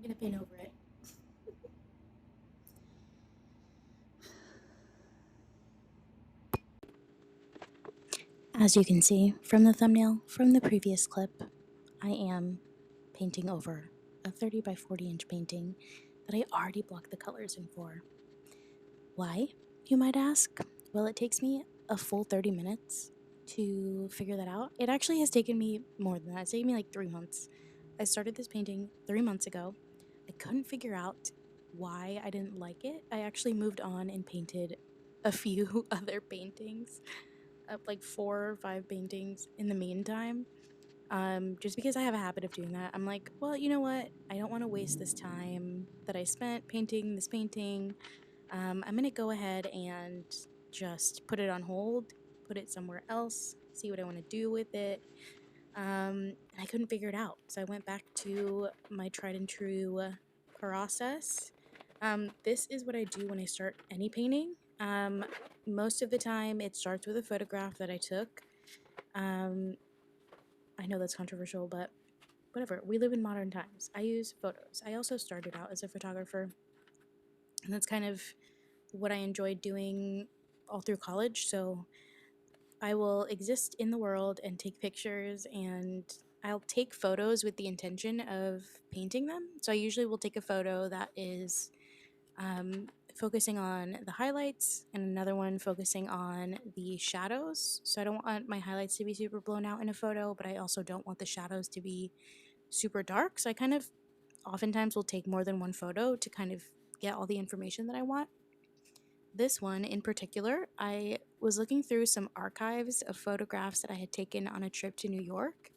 I'm gonna paint over it. As you can see from the thumbnail from the previous clip, I am painting over a 30 by 40 inch painting that I already blocked the colors in for. Why, you might ask? Well, it takes me a full 30 minutes to figure that out. It actually has taken me more than that. It's taken me like 3 months. I started this painting 3 months ago. I couldn't figure out why I didn't like it. I actually moved on and painted a few other paintings, up like 4 or 5 paintings in the meantime. Just because I have a habit of doing that. I'm like, well, you know what? I don't want to waste this time that I spent painting this painting. I'm gonna go ahead and just put it on hold, put it somewhere else, see what I want to do with it. And I couldn't figure it out, so I went back to my tried and true process. This is what I do when I start any painting. Most of the time, it starts with a photograph that I took. Um, I know that's controversial, but whatever. We live in modern times. I use photos. I also started out as a photographer, and that's kind of what I enjoyed doing all through college. So I will exist in the world and take pictures, and I'll take photos with the intention of painting them. So I usually will take a photo that is focusing on the highlights and another one focusing on the shadows. So I don't want my highlights to be super blown out in a photo, but I also don't want the shadows to be super dark. So I kind of oftentimes will take more than one photo to kind of get all the information that I want. This one in particular, I was looking through some archives of photographs that I had taken on a trip to New York.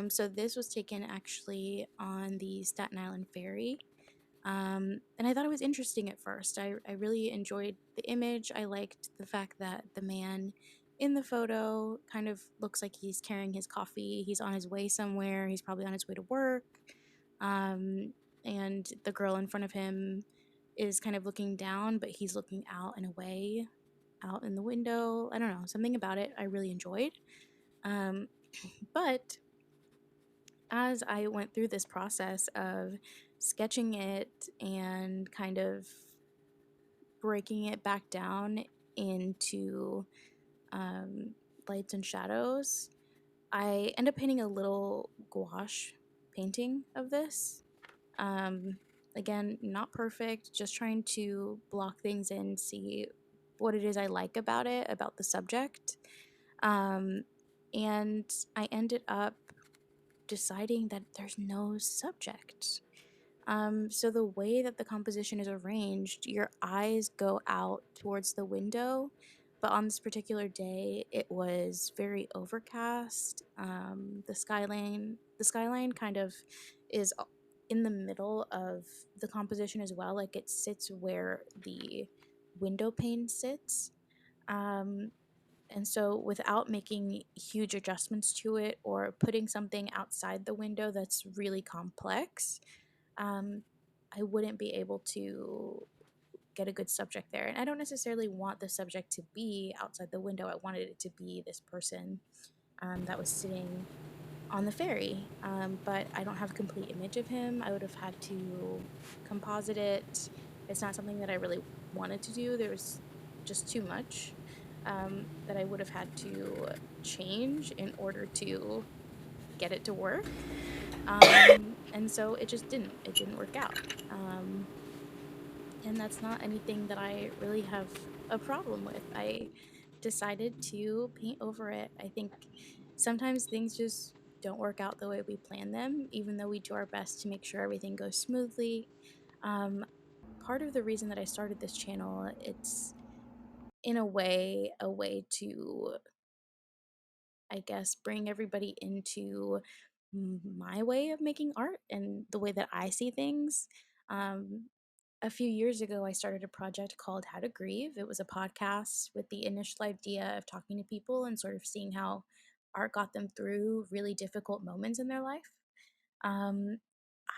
So this was taken actually on the Staten Island ferry. And I thought it was interesting at first. I really enjoyed the image. I liked the fact that the man in the photo kind of looks like he's carrying his coffee. He's on his way somewhere. He's probably on his way to work. Um, and the girl in front of him is kind of looking down, but he's looking out and away, out in the window. I don't know, something about it I really enjoyed. Um, but as I went through this process of sketching it and kind of breaking it back down into lights and shadows, I end up painting a little gouache painting of this. Um, Again, not perfect, just trying to block things in, see what it is I like about it, about the subject. Um, and I ended up deciding that there's no subject. So the way that the composition is arranged, your eyes go out towards the window, but on this particular day, it was very overcast. The skyline kind of is in the middle of the composition as well, like it sits where the window pane sits. Um, and so, without making huge adjustments to it or putting something outside the window that's really complex, um, I wouldn't be able to get a good subject there. And I don't necessarily want the subject to be outside the window. I wanted it to be this person that was sitting on the ferry. But I don't have a complete image of him. I would have had to composite it. It's not something that I really wanted to do. There was just too much that I would have had to change in order to get it to work. And so it didn't work out. And that's not anything that I really have a problem with. I decided to paint over it. I think sometimes things just don't work out the way we plan them, even though we do our best to make sure everything goes smoothly. Um, Part of the reason that I started this channel, it's in a way to, I guess, bring everybody into my way of making art and the way that I see things. Um, a few years ago, I started a project called How to Grieve. It was a podcast with the initial idea of talking to people and sort of seeing how art got them through really difficult moments in their life. Um,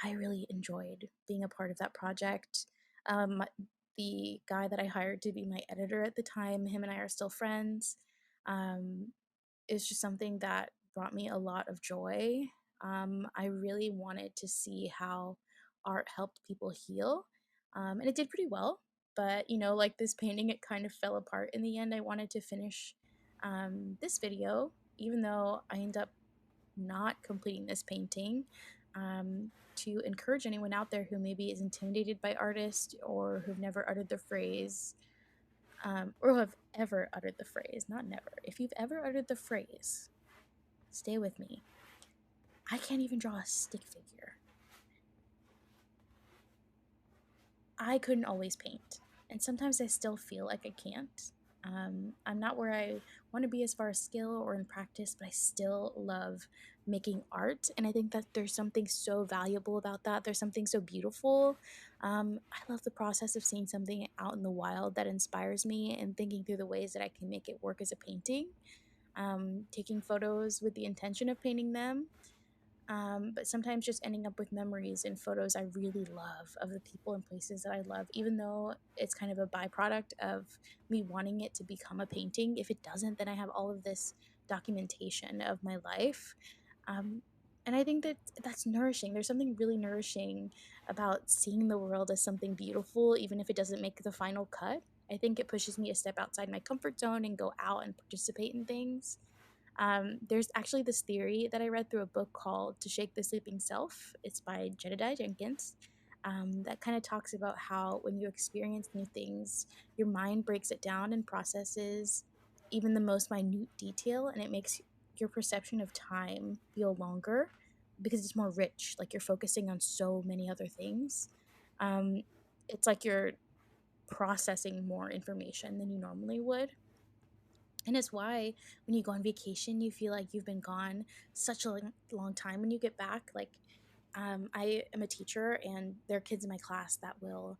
I really enjoyed being a part of that project. Um, the guy that I hired to be my editor at the time, him and I are still friends. Um, it's just something that brought me a lot of joy. I really wanted to see how art helped people heal. And it did pretty well. But, you know, like this painting, it kind of fell apart in the end. I wanted to finish this video, even though I end up not completing this painting, to encourage anyone out there who maybe is intimidated by artists or who've never uttered the phrase, or who have ever uttered the phrase, not never. If you've ever uttered the phrase, stay with me. I can't even draw a stick figure. I couldn't always paint, and sometimes I still feel like I can't. I'm not where I want to be as far as skill or in practice, but I still love making art. And I think that there's something so valuable about that. There's something so beautiful. I love the process of seeing something out in the wild that inspires me and thinking through the ways that I can make it work as a painting. Taking photos with the intention of painting them, but sometimes just ending up with memories and photos I really love of the people and places that I love, even though it's kind of a byproduct of me wanting it to become a painting. If it doesn't, then I have all of this documentation of my life. Um, and I think that that's nourishing. There's something really nourishing about seeing the world as something beautiful, even if it doesn't make the final cut. I think it pushes me a step outside my comfort zone and go out and participate in things. There's actually this theory that I read through a book called To Shake the Sleeping Self. It's by Jedediah Jenkins. That kind of talks about how when you experience new things, your mind breaks it down and processes even the most minute detail, and it makes your perception of time feel longer because it's more rich. Like you're focusing on so many other things. Um, it's like you're processing more information than you normally would. And it's why when you go on vacation, you feel like you've been gone such a long time when you get back. Like, I am a teacher, and there are kids in my class that will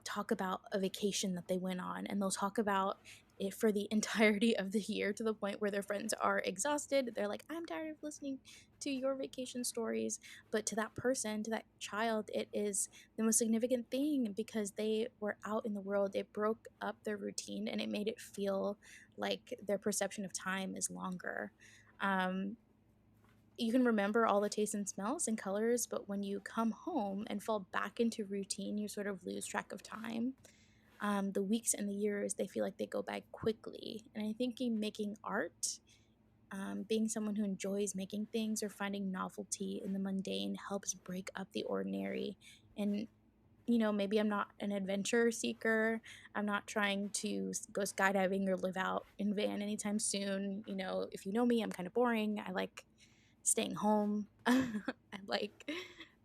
talk about a vacation that they went on, and they'll talk about it for the entirety of the year to the point where their friends are exhausted. They're like, I'm tired of listening to your vacation stories. But to that person, to that child, it is the most significant thing because they were out in the world. It broke up their routine and it made it feel like their perception of time is longer. Um, you can remember all the tastes and smells and colors, but when you come home and fall back into routine, you sort of lose track of time. The weeks and the years, they feel like they go by quickly. And I think in making art, being someone who enjoys making things or finding novelty in the mundane helps break up the ordinary. And maybe I'm not an adventure seeker. I'm not trying to go skydiving or live out in van anytime soon. If you know me, I'm kind of boring. I like staying home. I like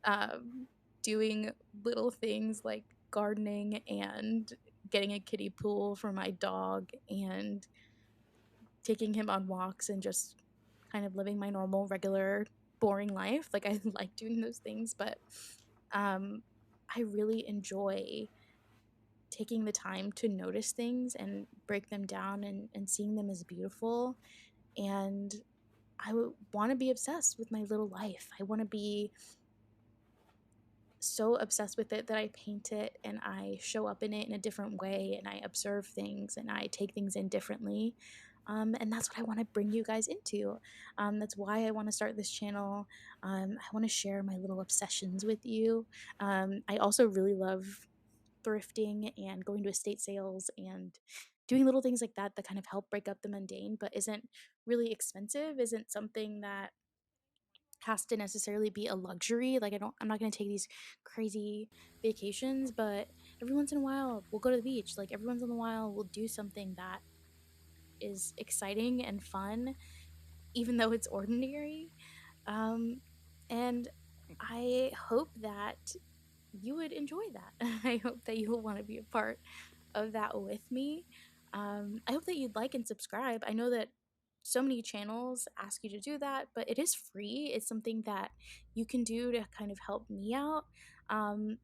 um, doing little things like gardening and getting a kiddie pool for my dog and taking him on walks and just kind of living my normal, regular, boring life. Like I like doing those things, but um, I really enjoy taking the time to notice things and break them down and seeing them as beautiful. And I want to be obsessed with my little life. I want to be so obsessed with it that I paint it and I show up in it in a different way and I observe things and I take things in differently. And that's what I want to bring you guys into. That's why I want to start this channel. I want to share my little obsessions with you. I also really love thrifting and going to estate sales and doing little things like that that kind of help break up the mundane, but isn't really expensive, isn't something that has to necessarily be a luxury. Like I'm not going to take these crazy vacations, but every once in a while we'll go to the beach. Like every once in a while we'll do something that is exciting and fun, even though it's ordinary. Um, and I hope that you would enjoy that. I hope that you'll want to be a part of that with me. I hope that you'd like and subscribe. I know that so many channels ask you to do that, but it is free. It's something that you can do to kind of help me out. Um,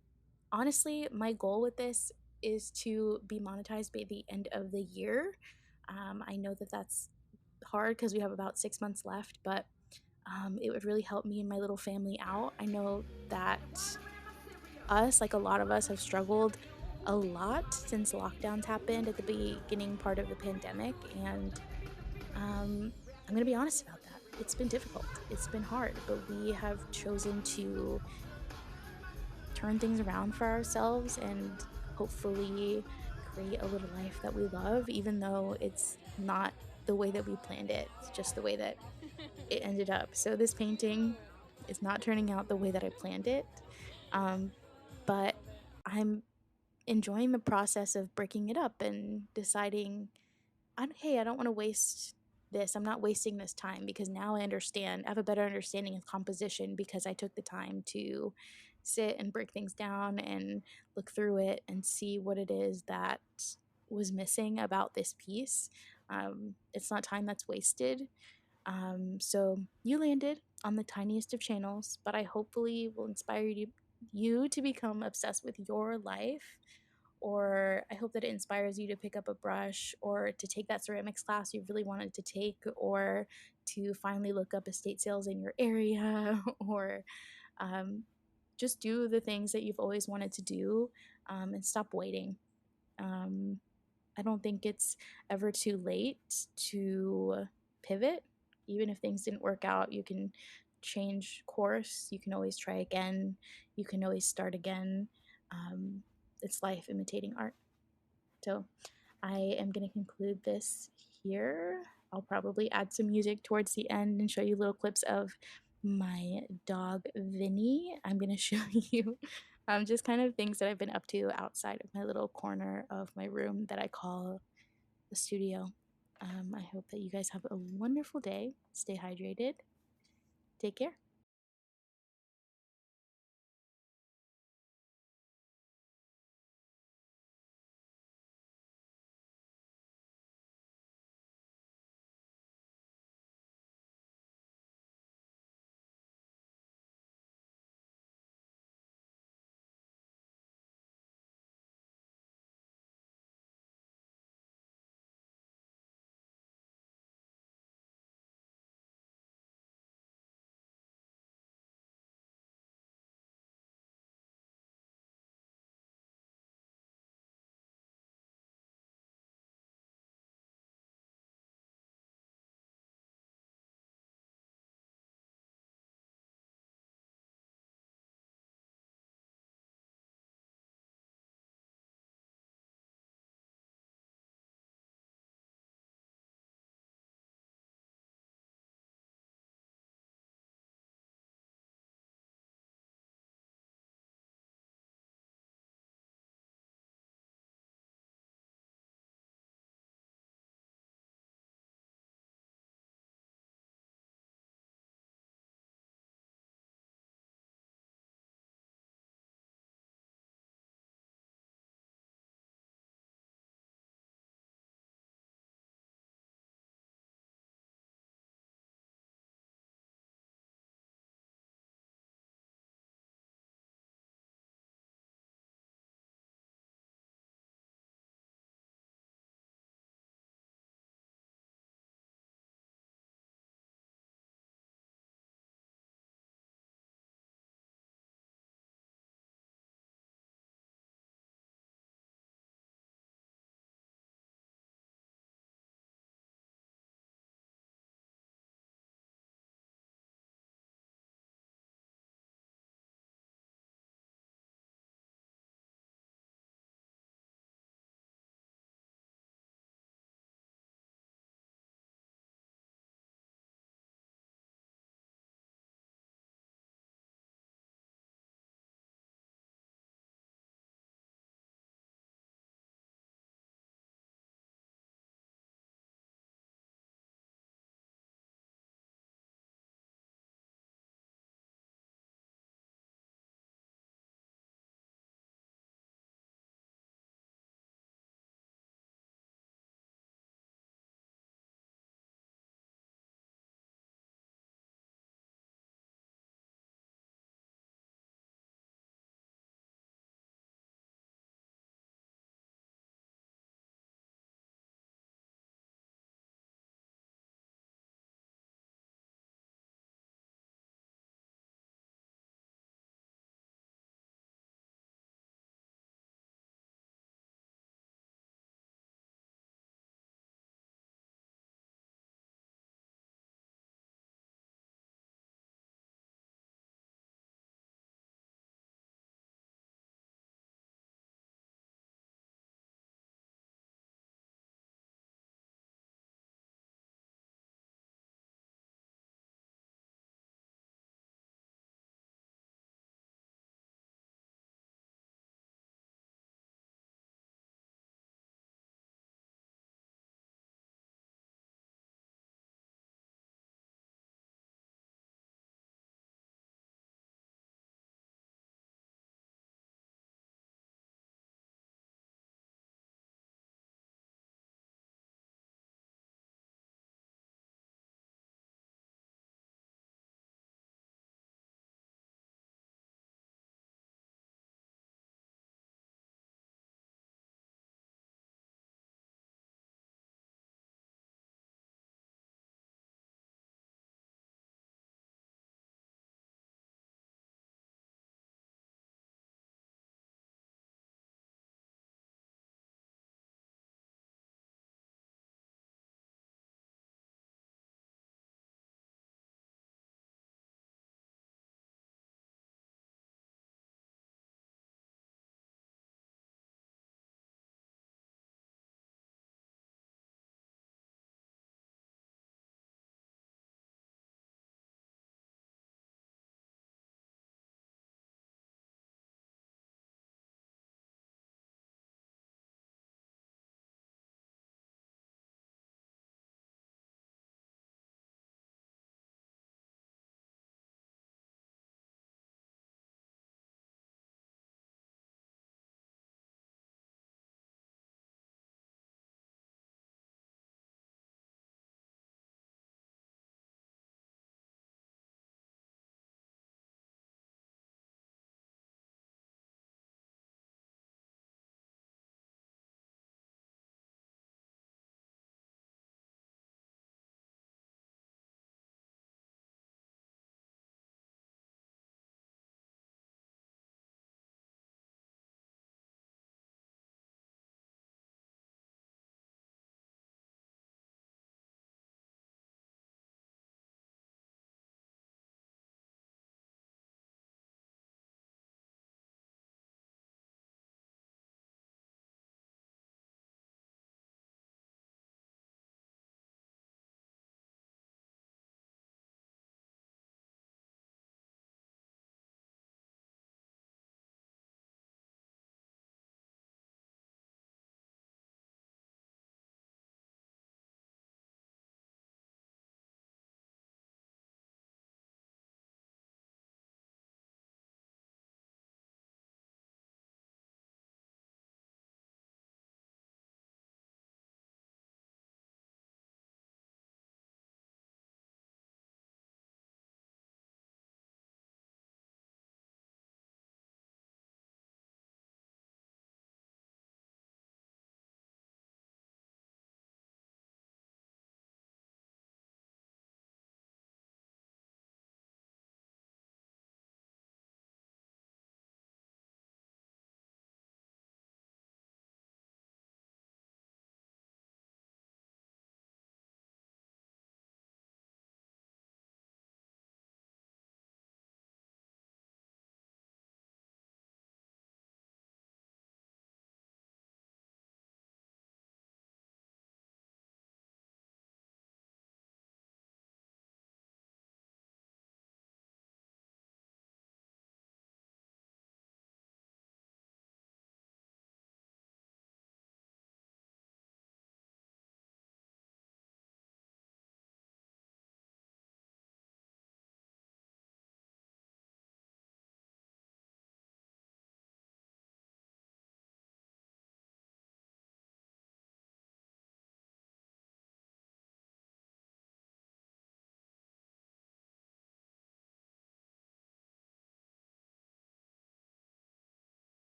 Honestly, my goal with this is to be monetized by the end of the year. I know that that's hard because we have about 6 months left, but it would really help me and my little family out. I know that like a lot of us, have struggled a lot since lockdowns happened at the beginning part of the pandemic. And I'm going to be honest about that. It's been difficult, it's been hard, but we have chosen to turn things around for ourselves and hopefully create a little life that we love, even though it's not the way that we planned it. It's just the way that it ended up. So this painting is not turning out the way that I planned it. Um, but I'm enjoying the process of breaking it up and deciding, hey, I don't want to waste this. I'm not wasting this time because now I have a better understanding of composition because I took the time to sit and break things down and look through it and see what it is that was missing about this piece. It's not time that's wasted. So you landed on the tiniest of channels, but I hopefully will inspire you to become obsessed with your life, or I hope that it inspires you to pick up a brush or to take that ceramics class you really wanted to take, or to finally look up estate sales in your area, or um, just do the things that you've always wanted to do, and stop waiting. Um, I don't think it's ever too late to pivot. Even if things didn't work out, you can change course. You can always try again. You can always start again. Um, it's life imitating art. So I am going to conclude this here. I'll probably add some music towards the end and show you little clips of my dog Vinny. I'm going to show you just kind of things that I've been up to outside of my little corner of my room that I call the studio. I hope that you guys have a wonderful day. Stay hydrated. Take care.